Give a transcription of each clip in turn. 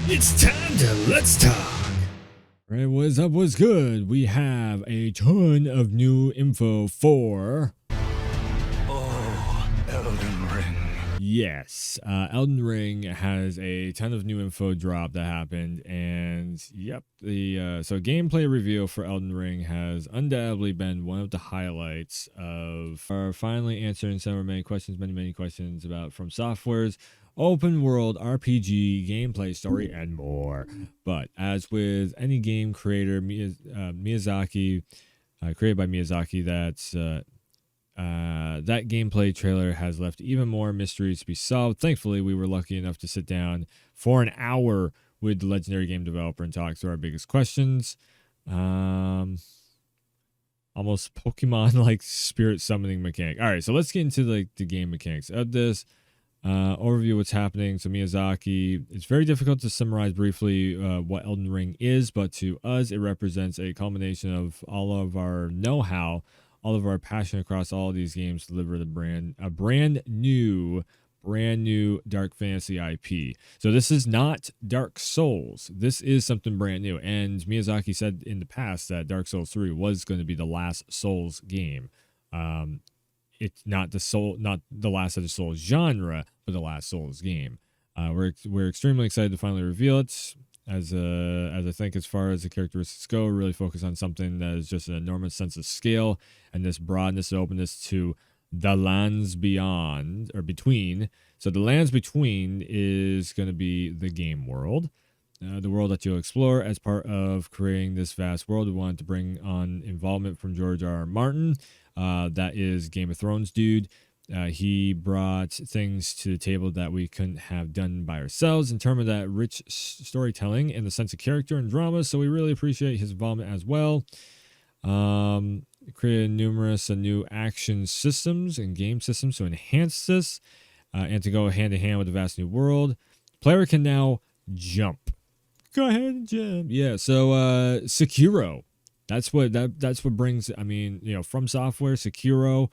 It's time to Let's Talk. Right, what's up, what's good? We have a ton of new info for... Oh, Elden Ring. Yes, Elden Ring has a ton of new info drop that happened, and yep, so gameplay reveal for Elden Ring has undoubtedly been one of the highlights of our finally answering some of many questions about From Software's open world RPG, gameplay, story, and more. But as with any game creator, Miyazaki, created by Miyazaki, that gameplay trailer has left even more mysteries to be solved. Thankfully, we were lucky enough to sit down for an hour with the legendary game developer and talk through our biggest questions. Almost Pokemon like spirit summoning mechanic. All right, so let's get into the game mechanics of this. Overview of what's happening. So Miyazaki, it's very difficult to summarize briefly what Elden Ring is, but to us, it represents a culmination of all of our know-how, all of our passion across all of these games to deliver a brand new dark fantasy IP. So this is not Dark Souls. This is something brand new. And Miyazaki said in the past that Dark Souls 3 was going to be the last Souls game. It's not the last of the Souls genre, but the last Souls game. We're extremely excited to finally reveal it. As I think, as far as the characteristics go, really focus on something that is just an enormous sense of scale and this broadness and openness to the lands beyond or between. So the lands between is going to be the game world. The world that you'll explore as part of creating this vast world. We wanted to bring on involvement from George R. R. Martin. That is Game of Thrones dude. He brought things to the table that we couldn't have done by ourselves in terms of that rich storytelling and the sense of character and drama. So we really appreciate his involvement as well. Created numerous new action systems and game systems to enhance this and to go hand in hand with the vast new world. Player can now jump. Go ahead and jump. Yeah. So Sekiro. That's what brings. I mean, From Software, Sekiro.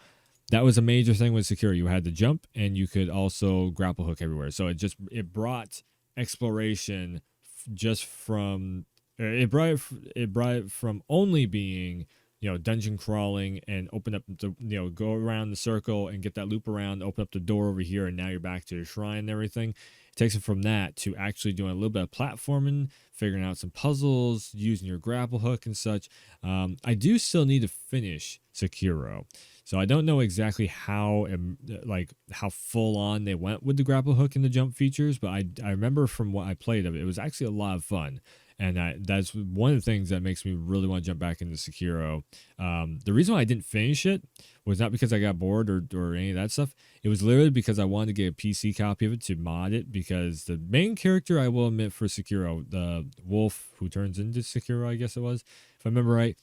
That was a major thing with Sekiro. You had to jump, and you could also grapple hook everywhere. So it brought exploration just from it brought it from only being dungeon crawling and open up the go around the circle and get that loop around, open up the door over here, and now you're back to your shrine and everything. It takes it from that to actually doing a little bit of platforming, figuring out some puzzles, using your grapple hook and such. I do still need to finish Sekiro. So I don't know exactly how full on they went with the grapple hook and the jump features, but I remember from what I played of it, it was actually a lot of fun. And that's one of the things that makes me really want to jump back into Sekiro. The reason why I didn't finish it was not because I got bored or any of that stuff. It was literally because I wanted to get a PC copy of it to mod it, because the main character, I will admit, for Sekiro, the wolf who turns into Sekiro, I guess it was, if I remember right,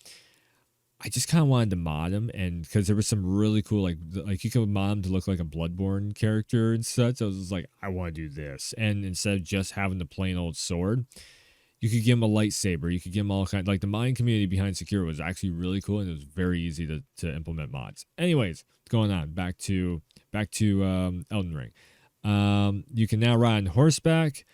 I just kind of wanted to mod him, and because there was some really cool, like you could mod him to look like a Bloodborne character and such. I was just like, I want to do this. And instead of just having the plain old sword, you could give him a lightsaber. You could give him all kinds. Like, the modding community behind Sekiro was actually really cool, and it was very easy to implement mods. Anyways, what's going on? Back to Elden Ring. You can now ride on horseback.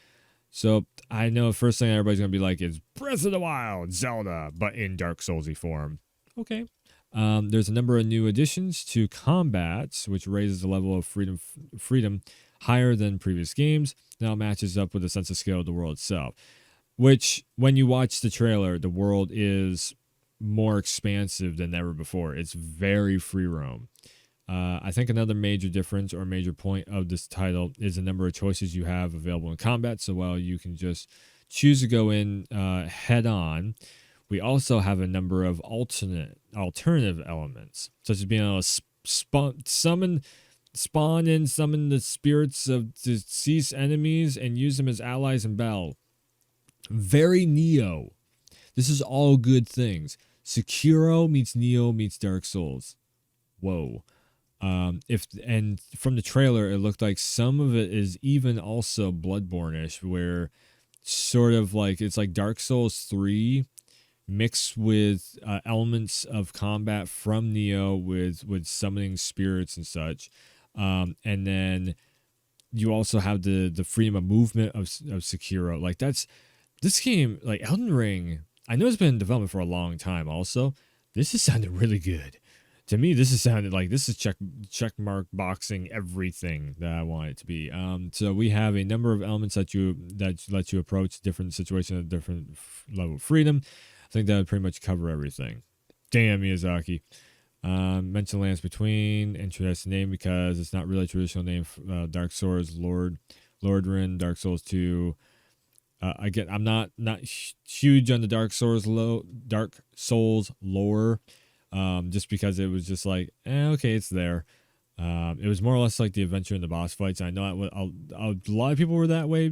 So I know the first thing everybody's gonna be like is Breath of the Wild, Zelda, but in Dark Soulsy form. Okay. There's a number of new additions to combats, which raises the level of freedom higher than previous games. Now matches up with the sense of scale of the world itself. Which, when you watch the trailer, the world is more expansive than ever before. It's very free roam. I think another major difference or major point of this title is the number of choices you have available in combat. So while you can just choose to go in head on, we also have a number of alternative elements, such as being able to summon the spirits of deceased enemies and use them as allies in battle. Very Neo. This is all good things. Sekiro meets Neo meets Dark Souls. Whoa. And from the trailer, it looked like some of it is even also Bloodborne-ish, where sort of like it's like Dark Souls 3 mixed with elements of combat from Neo with summoning spirits and such. And then you also have the freedom of movement of Sekiro. Like that's this game, like Elden Ring. I know it's been in development for a long time. Also, this has sounded really good. To me, this has sounded like this is check mark boxing everything that I want it to be. So we have a number of elements that let you approach different situations at different level of freedom. I think that would pretty much cover everything. Damn, Miyazaki. Mention lands between. Interesting name because it's not really a traditional name. Dark Souls, Lordran, Dark Souls 2. Again, I'm not huge on the Dark Souls lore, just because it was just like, okay, it's there. It was more or less like the adventure and the boss fights. I know a lot of people were that way.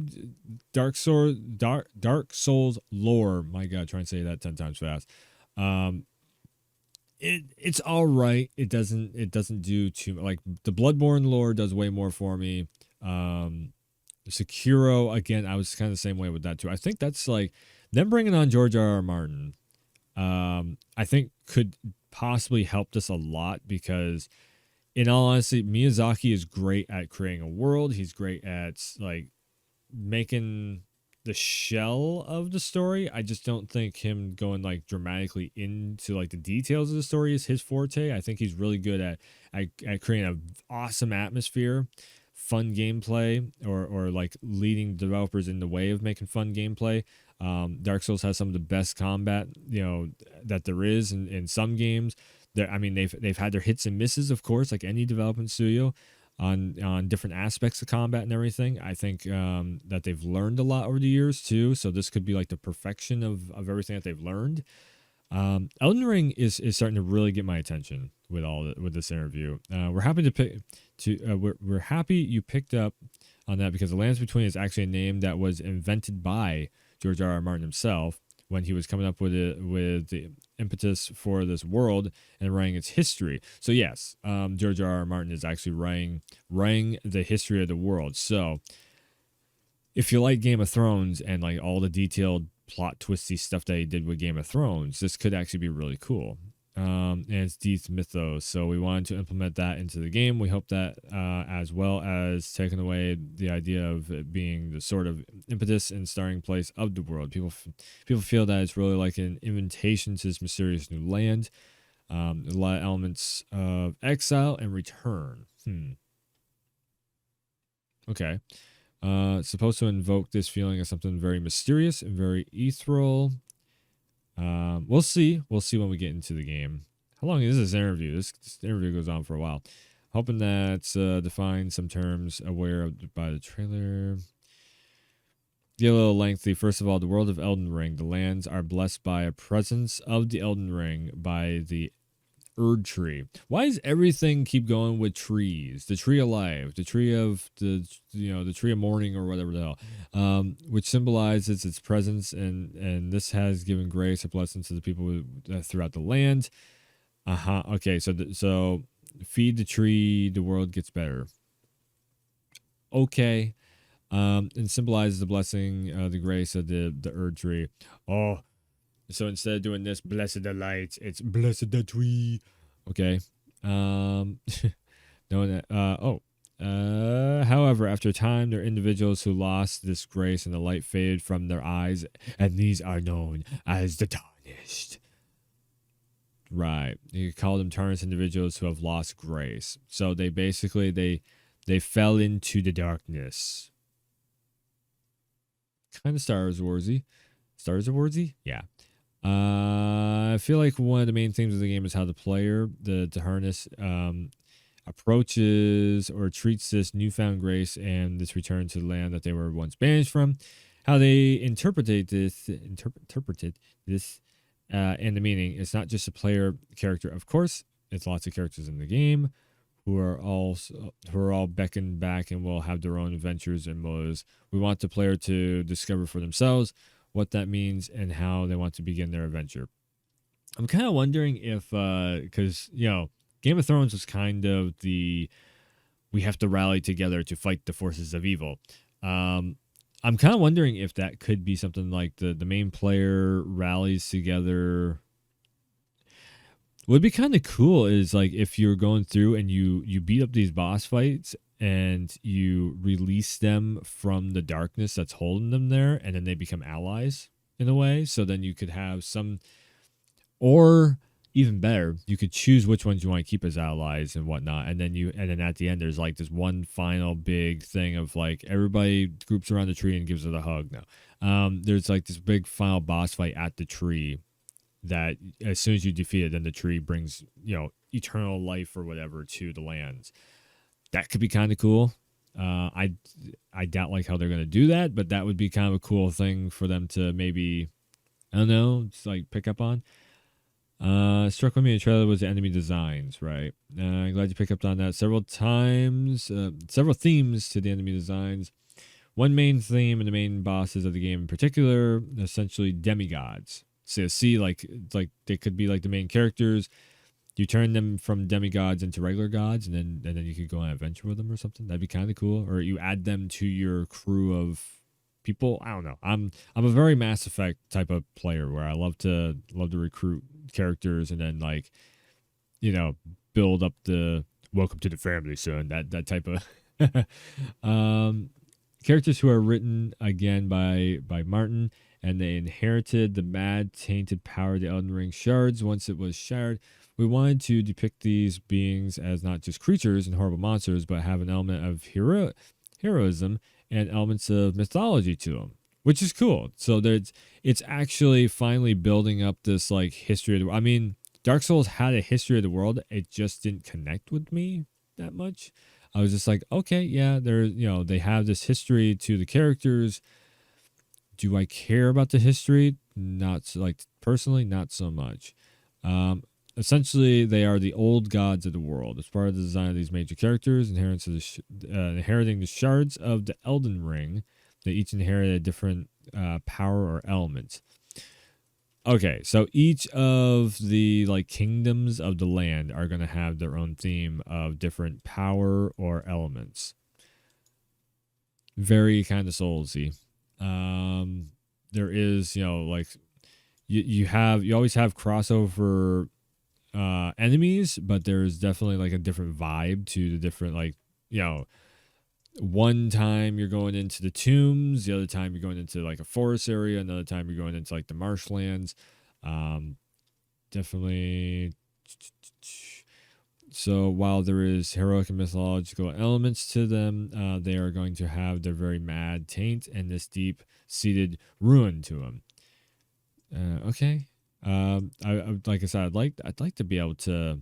Dark Souls lore. My God, try and say that 10 times fast. It's all right. It doesn't do too like the Bloodborne lore does way more for me. Sekiro again, I was kind of the same way with that too. I think that's like them bringing on George R. R. Martin. I think could possibly help this a lot because, in all honesty, Miyazaki is great at creating a world. He's great at like making the shell of the story. I just don't think him going like dramatically into like the details of the story is his forte. I think he's really good at creating an awesome atmosphere, fun gameplay, or like leading developers in the way of making fun gameplay. Dark Souls has some of the best combat, that there is in some games. I mean, they've had their hits and misses, of course, like any development studio, on different aspects of combat and everything. I think that they've learned a lot over the years too. So this could be like the perfection of everything that they've learned. Elden Ring is starting to really get my attention with this interview. We're happy we're happy you picked up on that because The Lands Between is actually a name that was invented by George R. R. Martin himself when he was coming up with the impetus for this world and writing its history. So yes, George R. R. Martin is actually writing the history of the world. So if you like Game of Thrones and like all the detailed plot twisty stuff that he did with Game of Thrones, this could actually be really cool. And it's Deeth Mythos, so we wanted to implement that into the game. We hope that as well as taking away the idea of it being the sort of impetus and starting place of the world. People feel that it's really like an invitation to this mysterious new land. A lot of elements of exile and return. Okay. It's supposed to invoke this feeling of something very mysterious and very ethereal. We'll see. We'll see when we get into the game. How long is this interview? This interview goes on for a while. Hoping that's defined some terms aware of by the trailer. Get a little lengthy. First of all, the world of Elden Ring. The lands are blessed by a presence of the Elden Ring by the Erd tree. Why does everything keep going with trees? The tree of life, the tree of the tree of mourning, or whatever the hell, which symbolizes its presence, and this has given grace or blessings to the people throughout the land. Okay, so feed the tree, the world gets better. Okay, and symbolizes the blessing, the grace of the Erd tree. Oh. So instead of doing this, blessed the light, it's blessed the tree. Okay. However, after time, there are individuals who lost this grace and the light faded from their eyes, and these are known as the tarnished. Right. You could call them tarnished individuals who have lost grace. So they basically they fell into the darkness. Kind of Star Warsy. Star Warsy? Yeah. I feel like one of the main themes of the game is how the player, the harness, approaches or treats this newfound grace and this return to the land that they were once banished from. How they interpreted this, and the meaning. It's not just a player character, of course. It's lots of characters in the game who are all beckoned back and will have their own adventures and motives. We want the player to discover for themselves what that means and how they want to begin their adventure. I'm kind of wondering if, because, Game of Thrones was kind of we have to rally together to fight the forces of evil. I'm kind of wondering if that could be something like the main player rallies together. What would be kind of cool is like if you're going through and you beat up these boss fights and you release them from the darkness that's holding them there, and then they become allies in a way. So then you could have some, or even better, you could choose which ones you want to keep as allies and whatnot, and then at the end there's like this one final big thing of like everybody groups around the tree and gives it a hug. Now, there's like this big final boss fight at the tree that as soon as you defeat it, then the tree brings eternal life or whatever to the lands. That could be kind of cool. I doubt like how they're gonna do that, but that would be kind of a cool thing for them to maybe, I don't know, just like pick up on. Struck with me in the trailer was the enemy designs, right? I'm glad you picked up on that several times. Several themes to the enemy designs. One main theme and the main bosses of the game in particular, essentially demigods. So see, like they could be like the main characters. You turn them from demigods into regular gods, and then you could go on an adventure with them or something. That'd be kind of cool. Or you add them to your crew of people. I don't know. I'm a very Mass Effect type of player where I love to recruit characters and then like build up the welcome to the family son, that type of characters who are written again by Martin, and they inherited the mad tainted power of the Elden Ring shards once it was shared. We wanted to depict these beings as not just creatures and horrible monsters, but have an element of heroism and elements of mythology to them, which is cool. So it's actually finally building up this like history of the world. I mean, Dark Souls had a history of the world. It just didn't connect with me that much. I was just like, okay, yeah, they have this history to the characters. Do I care about the history? Not like personally, not so much. Essentially, they are the old gods of the world. As part of the design of these major characters, inheriting the shards of the Elden Ring, they each inherit a different power or element. Okay, so each of the like kingdoms of the land are going to have their own theme of different power or elements. Very kind of soulsy. There is, like you always have crossover enemies, but there's definitely like a different vibe to the different one time you're going into the tombs, the other time you're going into like a forest area, another time you're going into like the marshlands. Definitely. So while there is heroic and mythological elements to them, they are going to have their very mad taint and this deep-seated ruin to them. Okay. I like I said, I'd like to be able to,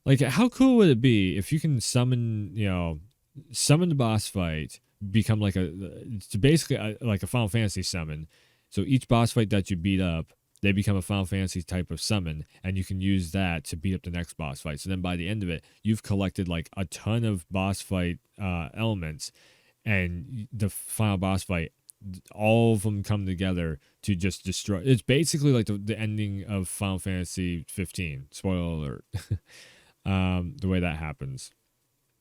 like, how cool would it be if you can summon the boss fight, become like it's basically like a Final Fantasy summon. So each boss fight that you beat up, they become a Final Fantasy type of summon, and you can use that to beat up the next boss fight. So then by the end of it, you've collected like a ton of boss fight elements, and the final boss fight, all of them come together to just destroy. It's basically like the ending of Final Fantasy 15. Spoiler alert. The way that happens.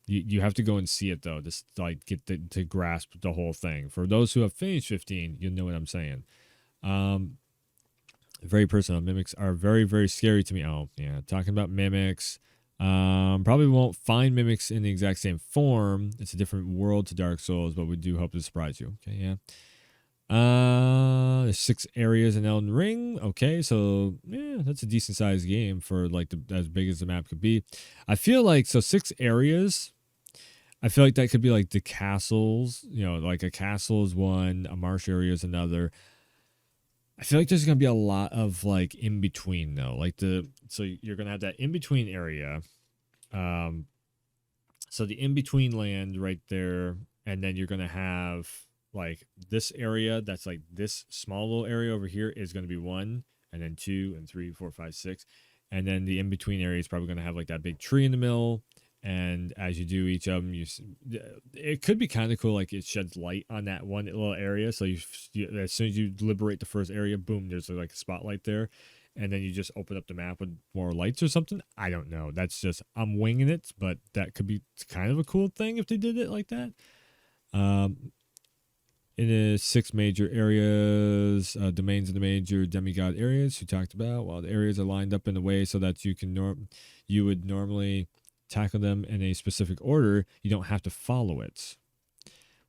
You have to go and see it though, just like get to grasp the whole thing. For those who have finished 15, you know what I'm saying. Very personal. Mimics are very, very scary to me. Oh yeah, talking about mimics. Probably won't find mimics in the exact same form. It's a different world to Dark Souls, but we do hope to surprise you. Okay, yeah. There's 6 areas in Elden Ring. Okay, so yeah, that's a decent sized game for like as big as the map could be. I feel like 6 areas. I feel like that could be like the castles. Like a castle is one, a marsh area is another. I feel like there's gonna be a lot of like in between though. So you're gonna have that in between area. So the in between land right there, and then you're gonna have like this area that's like this small little area over here is going to be 1, and then 2 and 3, 4, 5, 6, and then the in between area is probably going to have like that big tree in the middle. And as you do each of them, it could be kind of cool. Like it sheds light on that one little area. So you as soon as you liberate the first area, boom, there's like a spotlight there, and then you just open up the map with more lights or something. I don't know. That's just I'm winging it, but that could be kind of a cool thing if they did it like that. In the 6 major areas, domains of the major demigod areas we talked about. While the areas are lined up in a way so that you would normally tackle them in a specific order, you don't have to follow it.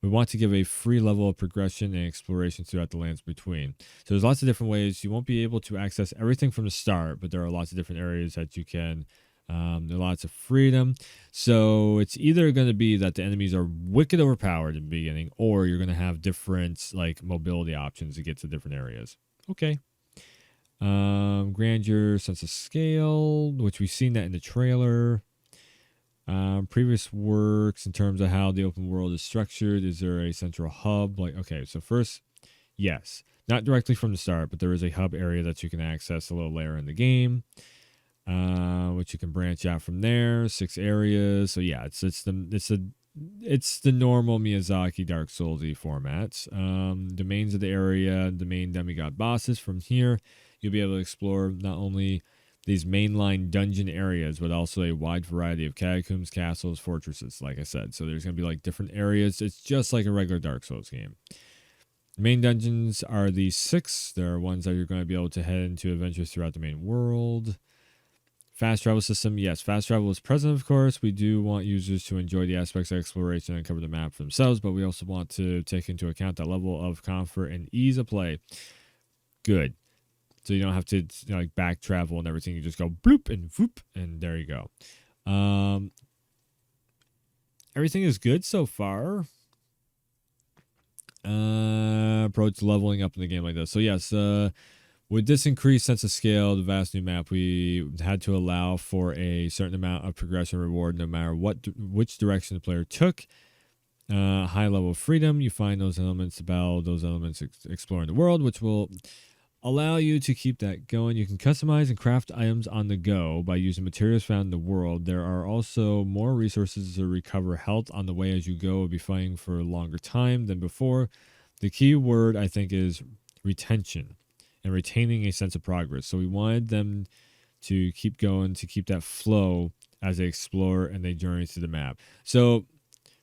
We want to give a free level of progression and exploration throughout the lands between. So there's lots of different ways. You won't be able to access everything from the start, but there are lots of different areas that you can. There are lots of freedom. So it's either going to be that the enemies are wicked overpowered in the beginning, or you're going to have different like mobility options to get to different areas. Okay. Grandeur, sense of scale, which we've seen that in the trailer. Previous works in terms of how the open world is structured. Is there a central hub? Like, okay, so first, yes, not directly from the start, but there is a hub area that you can access a little later in the game, which you can branch out from there. 6 areas. So yeah, it's the normal Miyazaki Dark Soulsy format. Domains of the area, the main demigod bosses. From here, you'll be able to explore not only these mainline dungeon areas, but also a wide variety of catacombs, castles, fortresses, like I said. So there's going to be like different areas. It's just like a regular Dark Souls game. The main dungeons are these 6. There are ones that you're going to be able to head into adventures throughout the main world. Fast travel system. Yes, fast travel is present, of course. We do want users to enjoy the aspects of exploration and cover the map for themselves, but we also want to take into account that level of comfort and ease of play. Good. So you don't have to like back travel and everything. You just go bloop and whoop, and there you go. Everything is good so far. Approach leveling up in the game like this. So yes, with this increased sense of scale, the vast new map, we had to allow for a certain amount of progression reward, no matter which direction the player took. High level of freedom. You find those elements exploring the world, which will allow you to keep that going. You can customize and craft items on the go by using materials found in the world. There are also more resources to recover health on the way as you go. Will be fighting for a longer time than before. The key word, I think, is retention and retaining a sense of progress. So we wanted them to keep going, to keep that flow as they explore and they journey through the map. So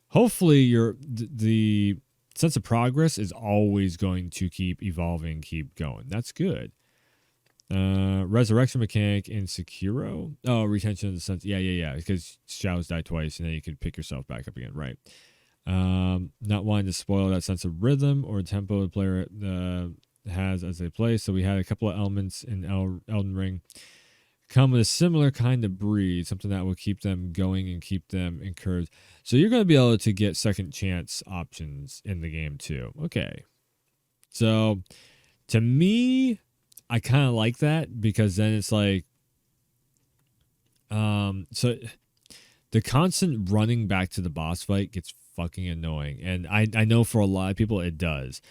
hopefully the sense of progress is always going to keep evolving, keep going. That's good. Resurrection mechanic in Sekiro. Oh, retention in the sense. Yeah. Because shadows die twice, and then you can pick yourself back up again. Right. Not wanting to spoil that sense of rhythm or tempo the player has as they play. So we had a couple of elements in Elden Ring come with a similar kind of breed, something that will keep them going and keep them encouraged. So you're going to be able to get second chance options in the game too. Okay. So to me, I kind of like that because then it's like, so the constant running back to the boss fight gets fucking annoying. And I know for a lot of people it does.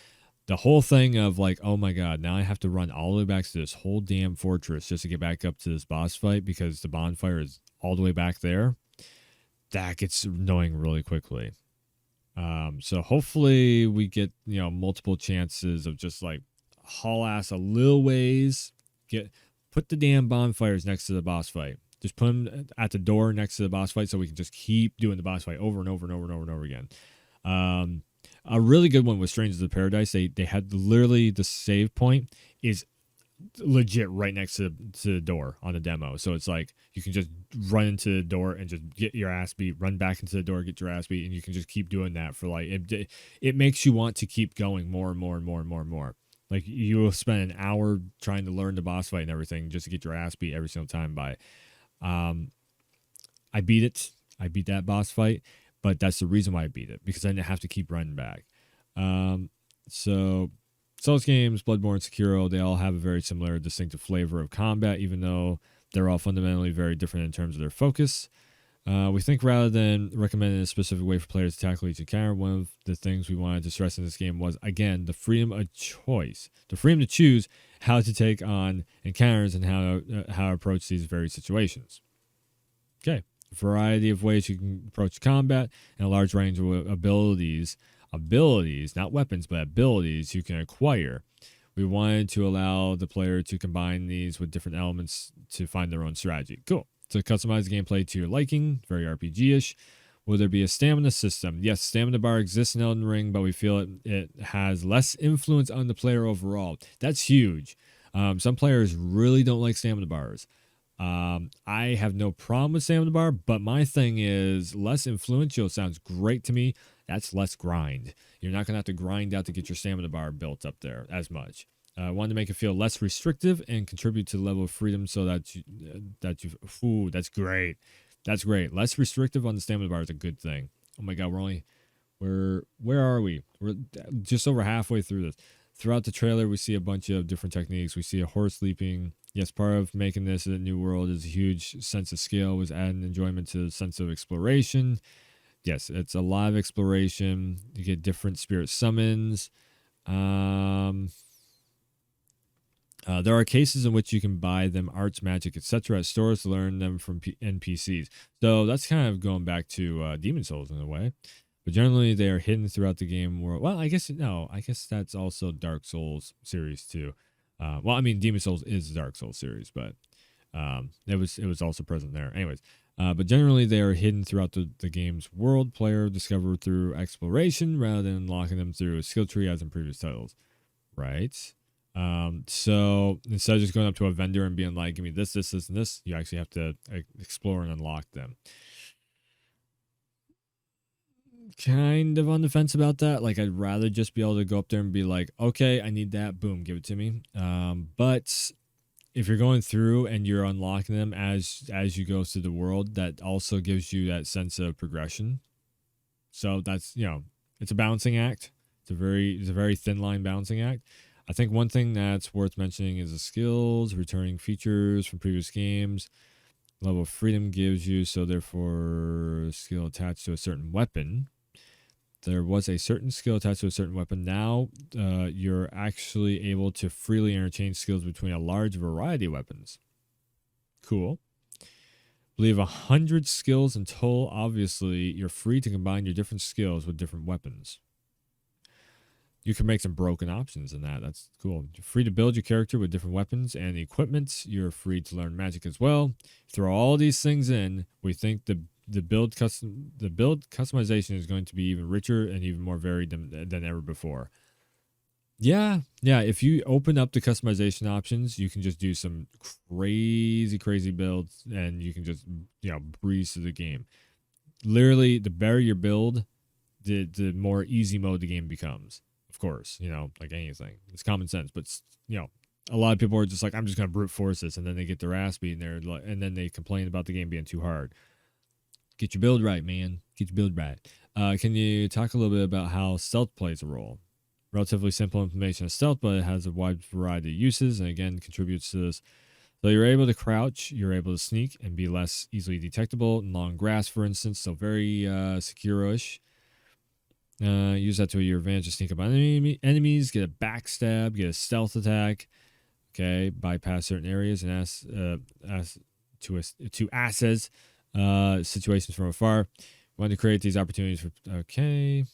The whole thing of like, oh my God, now I have to run all the way back to this whole damn fortress just to get back up to this boss fight because the bonfire is all the way back there. That gets annoying really quickly. So hopefully we get, multiple chances of just like haul ass a little ways, put the damn bonfires next to the boss fight. Just put them at the door next to the boss fight so we can just keep doing the boss fight over and over and over and over and over again. A really good one was Strangers of Paradise. They had literally the save point is legit right next to the door on the demo. So it's like you can just run into the door and just get your ass beat, run back into the door, get your ass beat, and you can just keep doing that for like it makes you want to keep going more and more and more and more and more. Like you will spend an hour trying to learn the boss fight and everything just to get your ass beat every single time by. I beat it. I beat that boss fight. But that's the reason why I beat it, because I didn't have to keep running back. So Souls games, Bloodborne, Sekiro, they all have a very similar, distinctive flavor of combat, even though they're all fundamentally very different in terms of their focus. We think rather than recommending a specific way for players to tackle each encounter, one of the things we wanted to stress in this game was, again, the freedom of choice, the freedom to choose how to take on encounters and how to approach these various situations. Okay. Variety of ways you can approach combat and a large range of abilities, not weapons, but abilities you can acquire. We wanted to allow the player to combine these with different elements to find their own strategy. Cool. To customize the gameplay to your liking, very RPG-ish. Will there be a stamina system? Yes, stamina bar exists in Elden Ring, but we feel it has less influence on the player overall. That's huge. Some players really don't like stamina bars. I have no problem with stamina bar, but my thing is less influential sounds great to me. That's less grind. You're not gonna have to grind out to get your stamina bar built up there as much. I wanted to make it feel less restrictive and contribute to the level of freedom so ooh, that's great. That's great. Less restrictive on the stamina bar is a good thing. Oh my god, where are we? We're just over halfway through this. Throughout the trailer, we see a bunch of different techniques. We see a horse leaping. Yes, part of making this a new world is a huge sense of scale, was adding enjoyment to the sense of exploration. Yes, it's a lot of exploration. You get different spirit summons. There are cases in which you can buy them arts, magic, etc. at stores to learn them from NPCs. So that's kind of going back to Demon Souls in a way. But generally, they are hidden throughout the game world. Well, I guess no. I guess that's also Dark Souls series too. Well, I mean, Demon Souls is Dark Souls series, but it was also present there. Anyways, but generally, they are hidden throughout the game's world. Player discovered through exploration rather than unlocking them through a skill tree as in previous titles. Right. So instead of just going up to a vendor and being like, "Give me this, this, this, and this," you actually have to explore and unlock them. Kind of on the fence about that. Like, I'd rather just be able to go up there and be like, okay, I need that, boom, give it to me. But if you're going through and you're unlocking them as you go through the world, that also gives you that sense of progression. So that's, it's a balancing act. It's a very thin line balancing act. I think one thing that's worth mentioning is the skills, returning features from previous games. Level of freedom gives you, so therefore skill attached to a certain weapon. There was a certain skill attached to a certain weapon. Now you're actually able to freely interchange skills between a large variety of weapons. Cool. Believe 100 skills in total. Obviously, you're free to combine your different skills with different weapons. You can make some broken options in that. That's cool. You're free to build your character with different weapons and equipment. You're free to learn magic as well. Throw all these things in. We think the build customization is going to be even richer and even more varied than ever before. Yeah. If you open up the customization options, you can just do some crazy builds, and you can just breeze through the game. Literally, the better your build, the more easy mode the game becomes. Of course, like anything, it's common sense. But a lot of people are just like, I'm just gonna brute force this, and then they get their ass beaten there, and then they complain about the game being too hard. Get your build right, man. Get your build right. Can you talk a little bit about how stealth plays a role? Relatively simple implementation of stealth, but it has a wide variety of uses, and again contributes to this. So you're able to crouch, you're able to sneak, and be less easily detectable in long grass, for instance. So very secure-ish. Use that to your advantage to sneak up on enemies, get a backstab, get a stealth attack. Okay, bypass certain areas and to assess situations from afar. Want to create these opportunities for. Okay,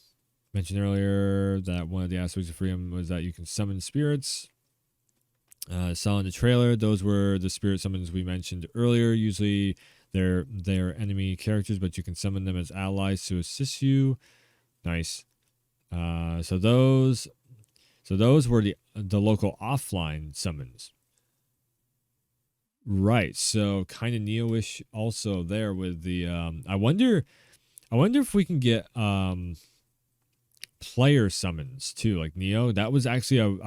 mentioned earlier that one of the aspects of freedom was that you can summon spirits. Saw in the trailer, those were the spirit summons we mentioned earlier. Usually, they're enemy characters, but you can summon them as allies to assist you. Nice. So those were the local offline summons. Right. So kind of Neo-ish also there with the I wonder if we can get player summons too, like Neo. That was actually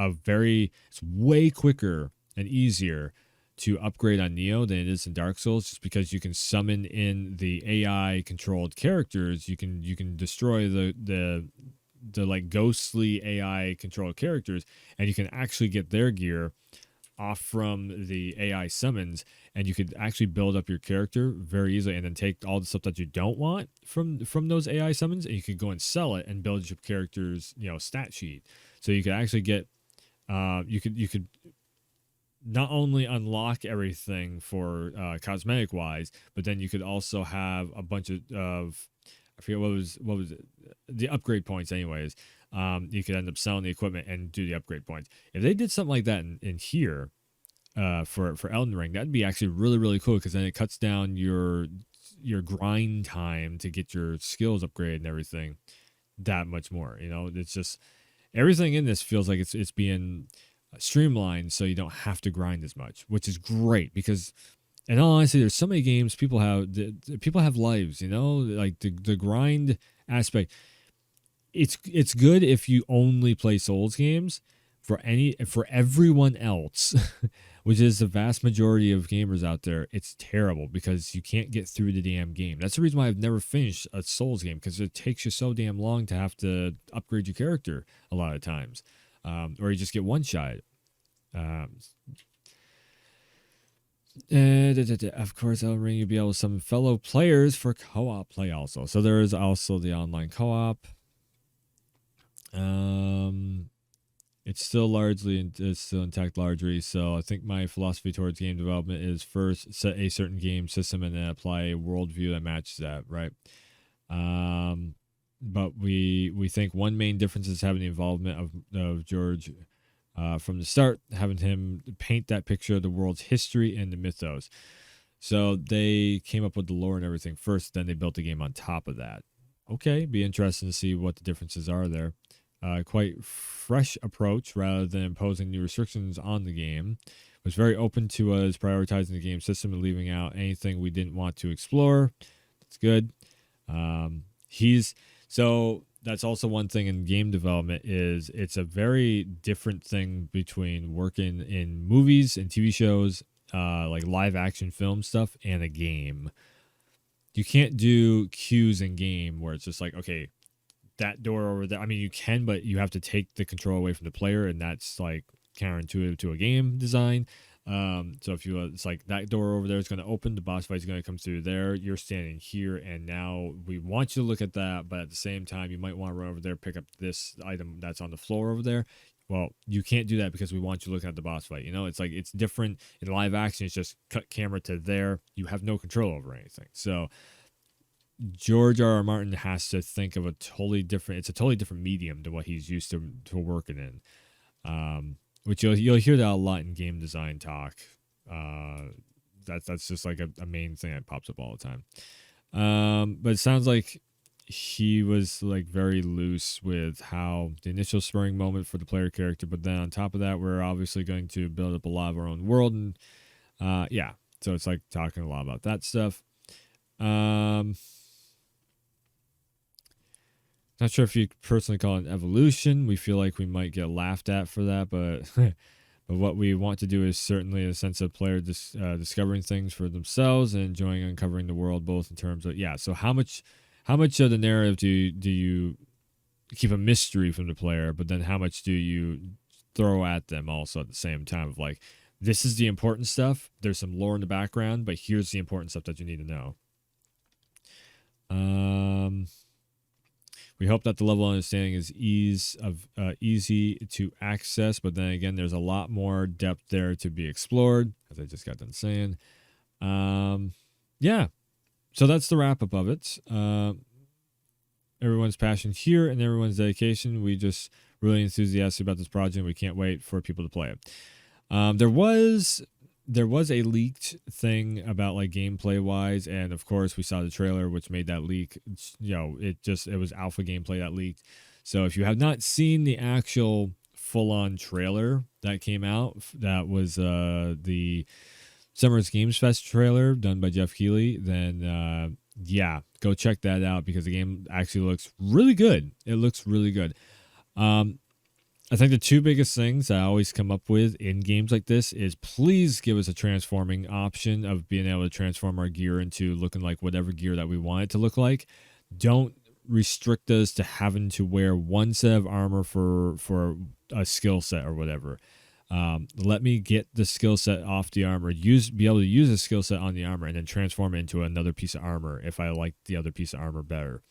it's way quicker and easier to upgrade on Neo than it is in Dark Souls, just because you can summon in the AI controlled characters. You can destroy the like ghostly AI controlled characters, and you can actually get their gear off from the AI summons, and you could actually build up your character very easily, and then take all the stuff that you don't want from those AI summons, and you could go and sell it and build your character's stat sheet. So you could actually get you could not only unlock everything for cosmetic wise, but then you could also have a bunch of I forget what was it, the upgrade points anyways. You could end up selling the equipment and do the upgrade points. If they did something like that in here for Elden Ring, that'd be actually really cool, because then it cuts down your grind time to get your skills upgraded and everything that much more. It's just everything in this feels like it's being streamlined, so you don't have to grind as much, which is great, because And all honesty, there's so many games people have lives, you know, like the grind aspect. It's good if you only play Souls games. For everyone else, which is the vast majority of gamers out there, it's terrible because you can't get through the damn game. That's the reason why I've never finished a Souls game, because it takes you so damn long to have to upgrade your character a lot of times, or you just get one shot. Um, of course, Elden Ring, you'll be able to summon fellow players for co-op play also. So there is also the online co-op. It's still intact largely. So I think my philosophy towards game development is first set a certain game system and then apply a worldview that matches that, right? But we think one main difference is having the involvement of George from the start, having him paint that picture of the world's history and the mythos. So they came up with the lore and everything first, then they built the game on top of that. Okay, be interesting to see what the differences are there. Quite fresh approach rather than imposing new restrictions on the game. Was very open to us prioritizing the game system and leaving out anything we didn't want to explore. That's good. He's so that's also one thing in game development is it's a very different thing between working in movies and TV shows, like live action film stuff, and a game. You can't do cues in game where it's just like, okay, that door over there. I mean, you can, but you have to take the control away from the player, and that's like counterintuitive to a game design. So if you, it's like that door over there is going to open, the boss fight is going to come through there. You're standing here, and now we want you to look at that, but at the same time, you might want to run over there, pick up this item that's on the floor over there. Well, you can't do that because we want you looking at the boss fight. You know, it's like it's different in live action. It's just cut camera to there. You have no control over anything. So George R. R. Martin has to think of it's a totally different medium to what he's used to working in. Which you'll hear that a lot in game design talk. That's just like a main thing that pops up all the time. But it sounds like he was like very loose with how the initial spurring moment for the player character, but then on top of that, we're obviously going to build up a lot of our own world, and yeah, so it's like talking a lot about that stuff. Not sure if you personally call it an evolution. We feel like we might get laughed at for that, but but what we want to do is certainly a sense of player discovering things for themselves and enjoying uncovering the world, both in terms of So how much of the narrative do you keep a mystery from the player, but then how much do you throw at them also at the same time of like, this is the important stuff. There's some lore in the background, but here's the important stuff that you need to know. We hope that the level of understanding is easy to access, but then again, there's a lot more depth there to be explored, as I just got done saying. Yeah, so that's the wrap up of it. Everyone's passion here and everyone's dedication. We just really enthusiastic about this project. We can't wait for people to play it. There was a leaked thing about like gameplay wise, and of course we saw the trailer which made that leak. It was alpha gameplay that leaked. So if you have not seen the actual full-on trailer that came out, that was the Summer's Games Fest trailer done by Jeff Keighley, then yeah, go check that out because the game actually looks really good. It looks really good. I think the two biggest things I always come up with in games like this is please give us a transforming option of being able to transform our gear into looking like whatever gear that we want it to look like. Don't restrict us to having to wear one set of armor for a skill set or whatever. Let me get the skill set off the armor, be able to use a skill set on the armor, and then transform it into another piece of armor if I like the other piece of armor better.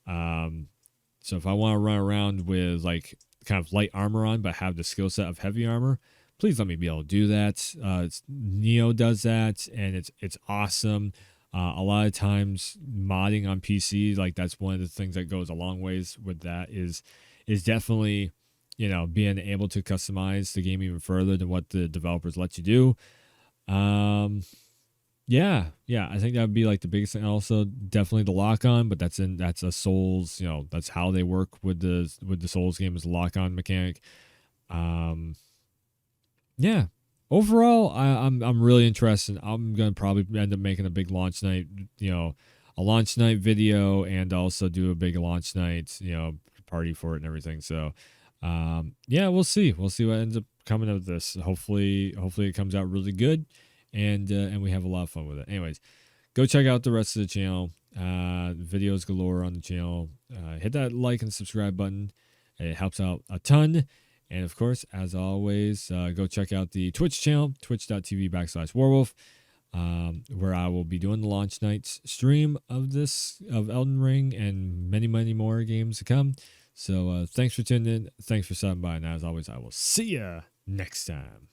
So if I want to run around with like kind of light armor on but have the skill set of heavy armor, please let me be able to do that. Neo does that, and it's awesome. A lot of times modding on PC, like that's one of the things that goes a long ways with that is definitely, being able to customize the game even further than what the developers let you do. Yeah, I think that would be like the biggest thing. Also, definitely the lock on, but that's a Souls. That's how they work with the Souls game is the lock on mechanic. Yeah. overall, I'm really interested. I'm gonna probably end up making a big launch night, a launch night video, and also do a big launch night, party for it and everything. So, yeah, we'll see. We'll see what ends up coming of this. Hopefully it comes out really good, and we have a lot of fun with it. Anyways, go check out the rest of the channel. Videos galore on the channel. Hit that like and subscribe button. It helps out a ton. And of course, as always, go check out the Twitch channel, twitch.tv/Warwolf, where I will be doing the launch nights stream of Elden Ring and many, many more games to come. So thanks for tuning in. Thanks for stopping by. And as always, I will see ya next time.